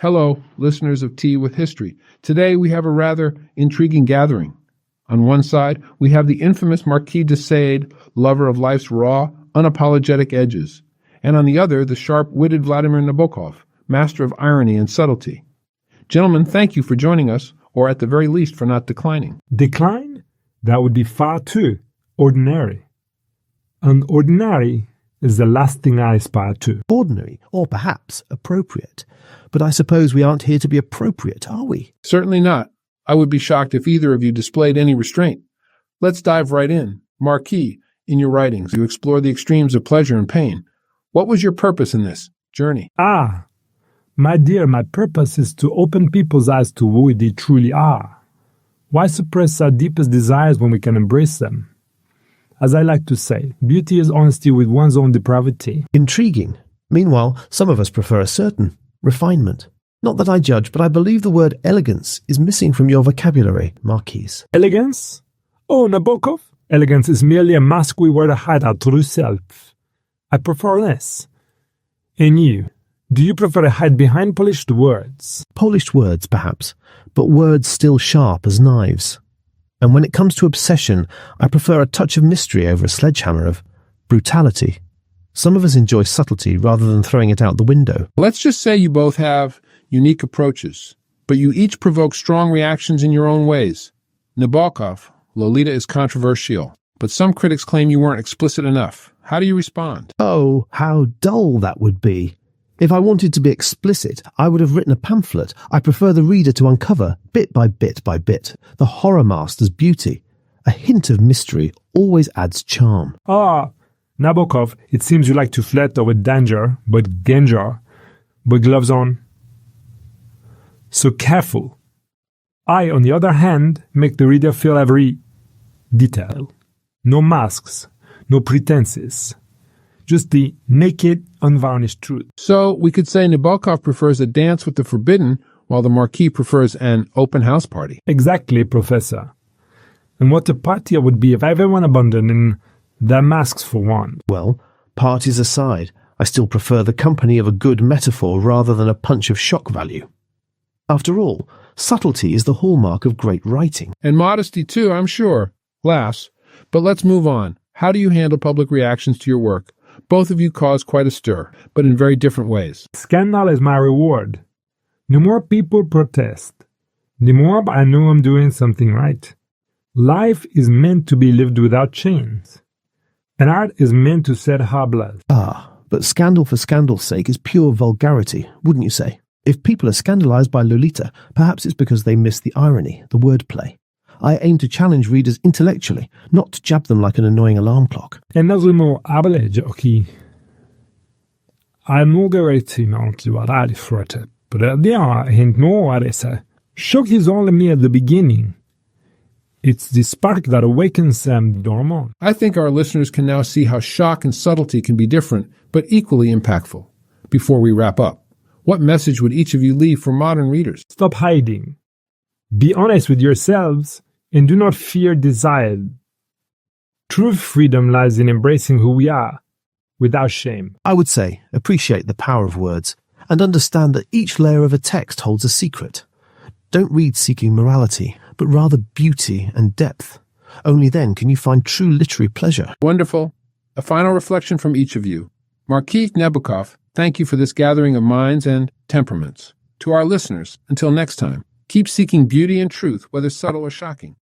Hello, listeners of Tea with History. Today we have a rather intriguing gathering. On one side, we have the infamous Marquis de Sade, lover of life's raw, unapologetic edges, and on the other, the sharp-witted Vladimir Nabokov, master of irony and subtlety. Gentlemen, thank you for joining us, or at the very least for not declining. Decline? That would be far too ordinary. And ordinary is the last thing I aspire to. Ordinary, or perhaps appropriate. But I suppose we aren't here to be appropriate, are we? Certainly not. I would be shocked if either of you displayed any restraint. Let's dive right in. Marquis, in your writings, you explore the extremes of pleasure and pain. What was your purpose in this journey? My dear, my purpose is to open people's eyes to who they truly are. Why suppress our deepest desires when we can embrace them? As I like to say, beauty is honesty with one's own depravity. Intriguing. Meanwhile, some of us prefer a certain refinement. Not that I judge, but I believe the word elegance is missing from your vocabulary, Marquis. Elegance? Oh, Nabokov? Elegance is merely a mask we wear to hide our true self. I prefer less. And you? Do you prefer to hide behind polished words? Polished words, perhaps, but words still sharp as knives. And when it comes to obsession, I prefer a touch of mystery over a sledgehammer of brutality. Some of us enjoy subtlety rather than throwing it out the window. Let's just say you both have unique approaches, but you each provoke strong reactions in your own ways. Nabokov, Lolita is controversial, but some critics claim you weren't explicit enough. How do you respond? Oh, how dull that would be. If I wanted to be explicit, I would have written a pamphlet. I prefer the reader to uncover, bit by bit, the horror master's beauty. A hint of mystery always adds charm. Nabokov, it seems you like to flirt with danger, but gloves on. So careful. I, on the other hand, make the reader feel every detail. No masks, no pretenses. Just the naked, unvarnished truth. So we could say Nabokov prefers a dance with the forbidden, while the Marquis prefers an open house party. Exactly, Professor. And what a party it would be if everyone abandoned their masks for one. Well, parties aside, I still prefer the company of a good metaphor rather than a punch of shock value. After all, subtlety is the hallmark of great writing. And modesty too, I'm sure. Laughs. But let's move on. How do you handle public reactions to your work? Both of you cause quite a stir, but in very different ways. Scandal is my reward. The more people protest, the more I know I'm doing something right. Life is meant to be lived without chains. And art is meant to set hobblers. But scandal for scandal's sake is pure vulgarity, wouldn't you say? If people are scandalized by Lolita, perhaps it's because they miss the irony, the wordplay. I aim to challenge readers intellectually, not to jab them like an annoying alarm clock. En als we maar abelage I'm nog inte vad ärlig för det. But det har hänt några dessa. Shock is only me at the beginning. It's the spark that awakens them dormant. I think our listeners can now see how shock and subtlety can be different, but equally impactful. Before we wrap up, what message would each of you leave for modern readers? Stop hiding. Be honest with yourselves and do not fear desire. True freedom lies in embracing who we are, without shame. I would say, appreciate the power of words, and understand that each layer of a text holds a secret. Don't read seeking morality, but rather beauty and depth. Only then can you find true literary pleasure. Wonderful. A final reflection from each of you. Marquis Nabokov, thank you for this gathering of minds and temperaments. To our listeners, until next time, keep seeking beauty and truth, whether subtle or shocking.